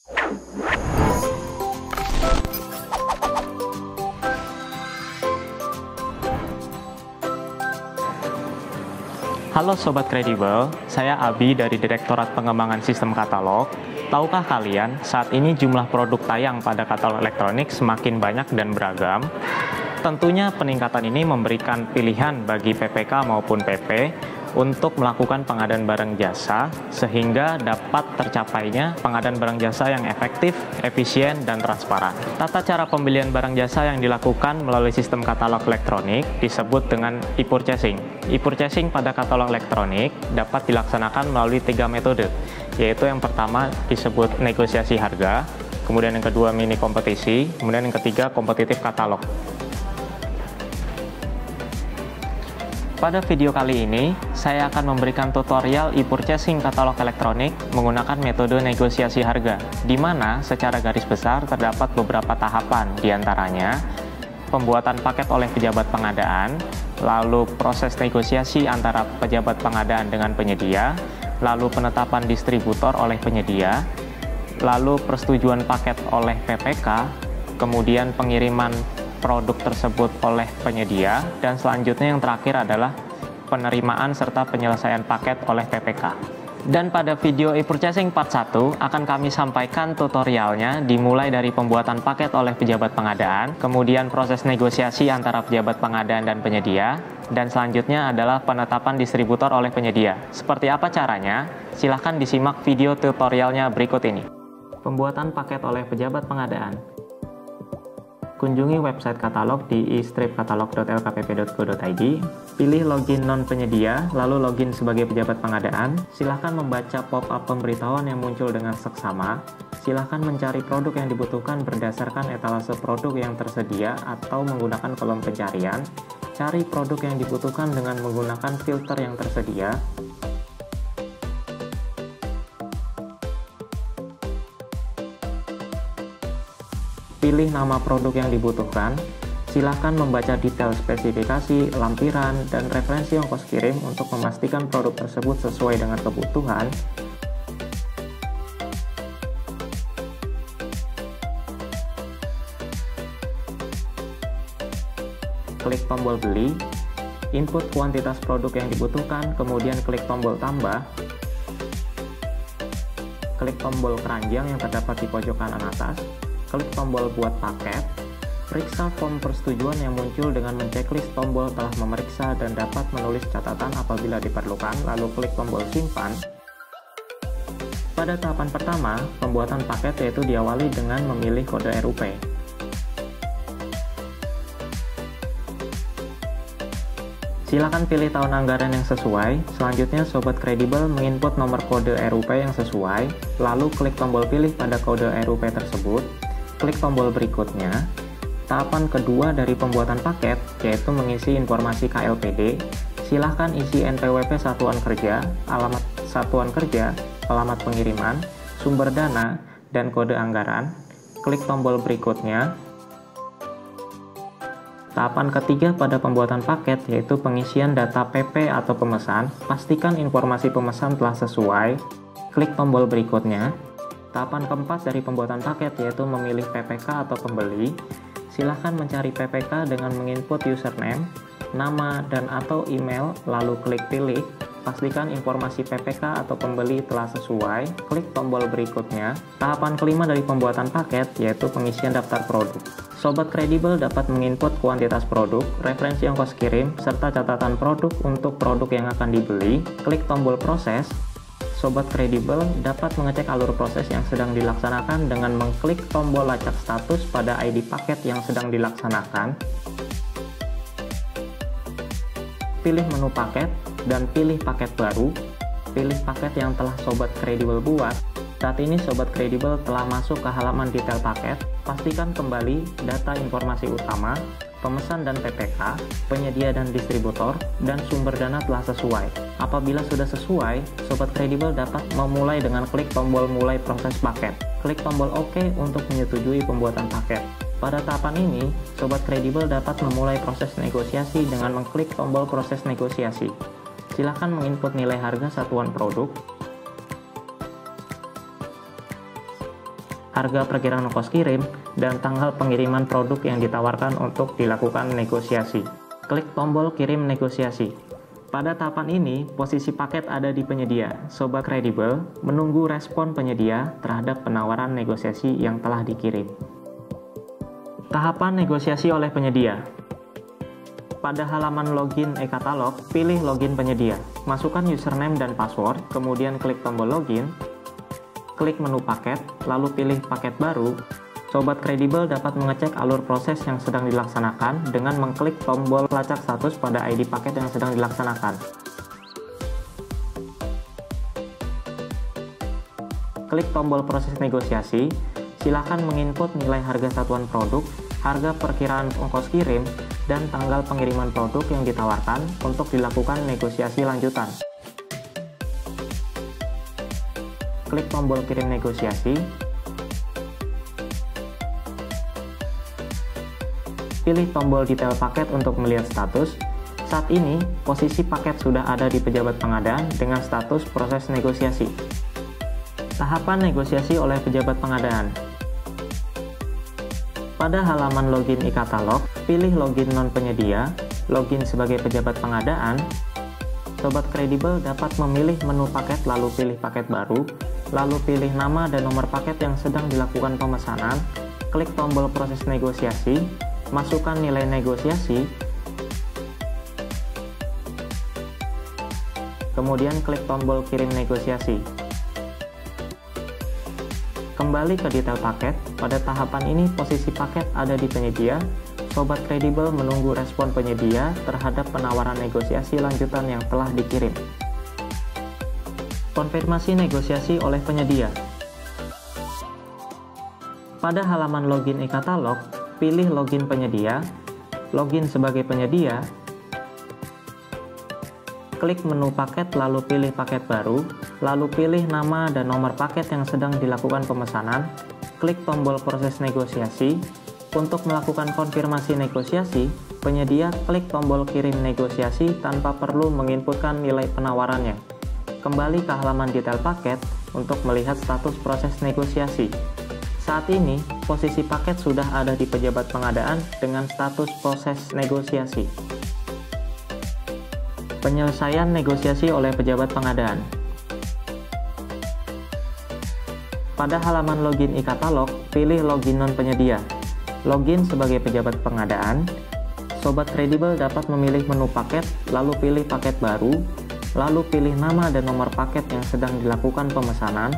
Halo Sobat Kredibel, saya Abi dari Direktorat Pengembangan Sistem Katalog. Tahukah kalian, saat ini jumlah produk tayang pada katalog elektronik semakin banyak dan beragam. Tentunya peningkatan ini memberikan pilihan bagi PPK maupun PP untuk melakukan pengadaan barang jasa sehingga dapat tercapainya pengadaan barang jasa yang efektif, efisien, dan transparan. Tata cara pembelian barang jasa yang dilakukan melalui sistem katalog elektronik disebut dengan e-purchasing. E-purchasing pada katalog elektronik dapat dilaksanakan melalui 3 metode, yaitu yang pertama disebut negosiasi harga, kemudian yang kedua mini kompetisi, kemudian yang ketiga kompetitif katalog. Pada video kali ini, saya akan memberikan tutorial e-purchasing katalog elektronik menggunakan metode negosiasi harga, di mana secara garis besar terdapat beberapa tahapan, diantaranya pembuatan paket oleh pejabat pengadaan, lalu proses negosiasi antara pejabat pengadaan dengan penyedia, lalu penetapan distributor oleh penyedia, lalu persetujuan paket oleh PPK, kemudian pengiriman produk tersebut oleh penyedia, dan selanjutnya yang terakhir adalah penerimaan serta penyelesaian paket oleh PPK. Dan pada video e-purchasing part 1 akan kami sampaikan tutorialnya dimulai dari pembuatan paket oleh pejabat pengadaan, kemudian proses negosiasi antara pejabat pengadaan dan penyedia, dan selanjutnya adalah penetapan distributor oleh penyedia. Seperti apa caranya? Silahkan disimak video tutorialnya berikut ini. Pembuatan paket oleh pejabat pengadaan. Kunjungi website katalog di e-stripkatalog.lkpp.go.id, pilih login non-penyedia, lalu login sebagai pejabat pengadaan. Silahkan membaca pop-up pemberitahuan yang muncul dengan seksama. Silahkan mencari produk yang dibutuhkan berdasarkan etalase produk yang tersedia atau menggunakan kolom pencarian. Cari produk yang dibutuhkan dengan menggunakan filter yang tersedia. Pilih nama produk yang dibutuhkan, silakan membaca detail spesifikasi, lampiran, dan referensi ongkos kirim untuk memastikan produk tersebut sesuai dengan kebutuhan. Klik tombol beli, input kuantitas produk yang dibutuhkan, kemudian klik tombol tambah, klik tombol keranjang yang terdapat di pojok kanan atas, klik tombol buat paket, periksa form persetujuan yang muncul dengan menceklis tombol telah memeriksa dan dapat menulis catatan apabila diperlukan, lalu klik tombol simpan. Pada tahapan pertama, pembuatan paket yaitu diawali dengan memilih kode RUP. Silakan pilih tahun anggaran yang sesuai. Selanjutnya, Sobat Kredibel menginput nomor kode RUP yang sesuai, lalu klik tombol pilih pada kode RUP tersebut. Klik tombol berikutnya. Tahapan kedua dari pembuatan paket yaitu mengisi informasi KLPD. Silahkan isi NPWP satuan kerja, alamat satuan kerja, alamat pengiriman, sumber dana, dan kode anggaran. Klik tombol berikutnya. Tahapan ketiga pada pembuatan paket yaitu pengisian data PP atau pemesan. Pastikan informasi pemesan telah sesuai. Klik tombol berikutnya. Tahapan keempat dari pembuatan paket yaitu memilih PPK atau pembeli. Silahkan mencari PPK dengan menginput username, nama, dan atau email, lalu klik pilih. Pastikan informasi PPK atau pembeli telah sesuai. Klik tombol berikutnya. Tahapan kelima dari pembuatan paket yaitu pengisian daftar produk. Sobat Kredibel dapat menginput kuantitas produk, referensi ongkos kirim, serta catatan produk untuk produk yang akan dibeli. Klik tombol proses. Sobat Kredibel dapat mengecek alur proses yang sedang dilaksanakan dengan mengklik tombol lacak status pada ID paket yang sedang dilaksanakan. Pilih menu paket dan pilih paket baru. Pilih paket yang telah Sobat Kredibel buat. Saat ini Sobat Kredibel telah masuk ke halaman detail paket. Pastikan kembali data informasi utama, pemesan dan PPK, penyedia dan distributor, dan sumber dana telah sesuai. Apabila sudah sesuai, Sobat Kredibel dapat memulai dengan klik tombol mulai proses paket. Klik tombol OK untuk menyetujui pembuatan paket. Pada tahapan ini, Sobat Kredibel dapat memulai proses negosiasi dengan mengklik tombol proses negosiasi. Silakan menginput nilai harga satuan produk. harga perkiraan ongkos kirim, dan tanggal pengiriman produk yang ditawarkan untuk dilakukan negosiasi. Klik tombol kirim negosiasi. Pada tahapan ini, posisi paket ada di penyedia. Sobat kredibel menunggu respon penyedia terhadap penawaran negosiasi yang telah dikirim. Tahapan negosiasi oleh penyedia. Pada halaman login e-katalog, pilih login penyedia. Masukkan username dan password, kemudian klik tombol login, klik menu paket, lalu pilih paket baru. Sobat kredibel dapat mengecek alur proses yang sedang dilaksanakan dengan mengklik tombol lacak status pada ID paket yang sedang dilaksanakan. Klik tombol proses negosiasi, silakan menginput nilai harga satuan produk, harga perkiraan ongkos kirim, dan tanggal pengiriman produk yang ditawarkan untuk dilakukan negosiasi lanjutan. Klik tombol kirim negosiasi. Pilih tombol detail paket untuk melihat status. Saat ini, posisi paket sudah ada di pejabat pengadaan dengan status proses negosiasi. Tahapan negosiasi oleh pejabat pengadaan. Pada halaman login e-katalog, pilih login non-penyedia, login sebagai pejabat pengadaan. Sobat kredibel dapat memilih menu paket lalu pilih paket baru, lalu pilih nama dan nomor paket yang sedang dilakukan pemesanan, klik tombol proses negosiasi, masukkan nilai negosiasi, kemudian klik tombol kirim negosiasi. Kembali ke detail paket, pada tahapan ini posisi paket ada di penyedia. Sobat kredibel menunggu respon penyedia terhadap penawaran negosiasi lanjutan yang telah dikirim. Konfirmasi negosiasi oleh penyedia. Pada halaman login e-katalog, pilih login penyedia, login sebagai penyedia, klik menu paket lalu pilih paket baru, lalu pilih nama dan nomor paket yang sedang dilakukan pemesanan, klik tombol proses negosiasi. Untuk melakukan konfirmasi negosiasi, penyedia klik tombol kirim negosiasi tanpa perlu menginputkan nilai penawarannya. Kembali ke halaman detail paket untuk melihat status proses negosiasi. Saat ini, posisi paket sudah ada di pejabat pengadaan dengan status proses negosiasi. Penyelesaian negosiasi oleh pejabat pengadaan. Pada halaman login e-katalog, pilih login non-penyedia. Login sebagai pejabat pengadaan. Sobat kredibel dapat memilih menu paket, lalu pilih paket baru, lalu pilih nama dan nomor paket yang sedang dilakukan pemesanan.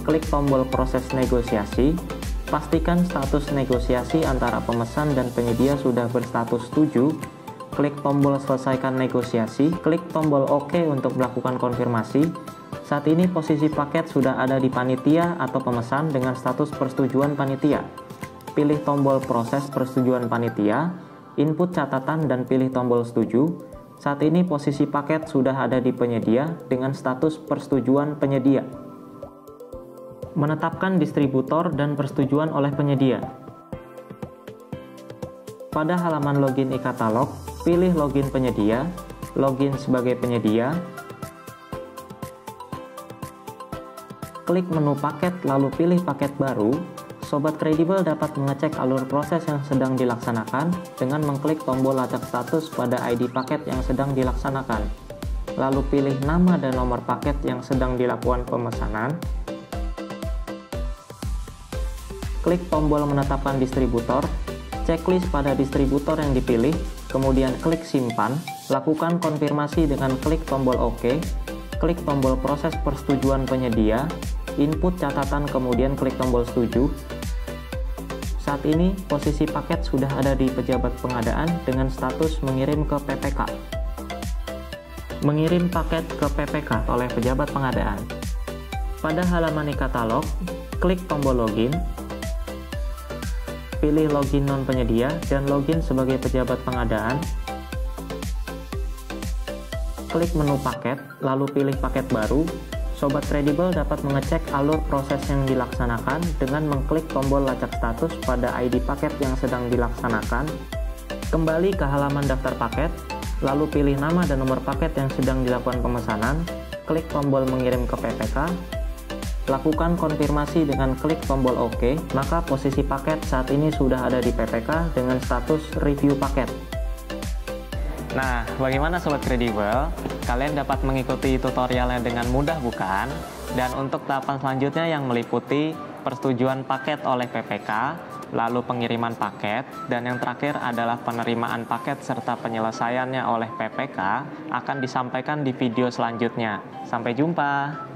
Klik tombol proses negosiasi. Pastikan status negosiasi antara pemesan dan penyedia sudah berstatus setuju. Klik tombol selesaikan negosiasi. Klik tombol OK untuk melakukan konfirmasi. Saat ini posisi paket sudah ada di panitia atau pemesan dengan status persetujuan panitia. Pilih tombol proses persetujuan panitia, input catatan dan pilih tombol setuju. Saat ini posisi paket sudah ada di penyedia dengan status persetujuan penyedia. Menetapkan distributor dan persetujuan oleh penyedia. Pada halaman login e-katalog, pilih login penyedia, login sebagai penyedia, klik menu paket lalu pilih paket baru. Sobat kredibel dapat mengecek alur proses yang sedang dilaksanakan dengan mengklik tombol lacak status pada ID paket yang sedang dilaksanakan. Lalu pilih nama dan nomor paket yang sedang dilakukan pemesanan. Klik tombol menetapkan distributor, checklist pada distributor yang dipilih, kemudian klik simpan, lakukan konfirmasi dengan klik tombol OK, klik tombol proses persetujuan penyedia, input catatan kemudian klik tombol setuju. Saat ini posisi paket sudah ada di pejabat pengadaan dengan status mengirim ke PPK. Mengirim paket ke PPK oleh pejabat pengadaan. Pada halaman e-katalog, klik tombol login, pilih login non penyedia dan login sebagai pejabat pengadaan. Klik menu paket, lalu pilih paket baru. Sobat kredibel dapat mengecek alur proses yang dilaksanakan dengan mengklik tombol lacak status pada ID paket yang sedang dilaksanakan. Kembali ke halaman daftar paket, lalu pilih nama dan nomor paket yang sedang dilakukan pemesanan. klik tombol mengirim ke PPK, lakukan konfirmasi dengan klik tombol OK, maka posisi paket saat ini sudah ada di PPK dengan status review paket. Nah, bagaimana Sobat Kredibel? Kalian dapat mengikuti tutorialnya dengan mudah bukan? Dan untuk tahapan selanjutnya yang meliputi persetujuan paket oleh PPK, lalu pengiriman paket, dan yang terakhir adalah penerimaan paket serta penyelesaiannya oleh PPK akan disampaikan di video selanjutnya. Sampai jumpa!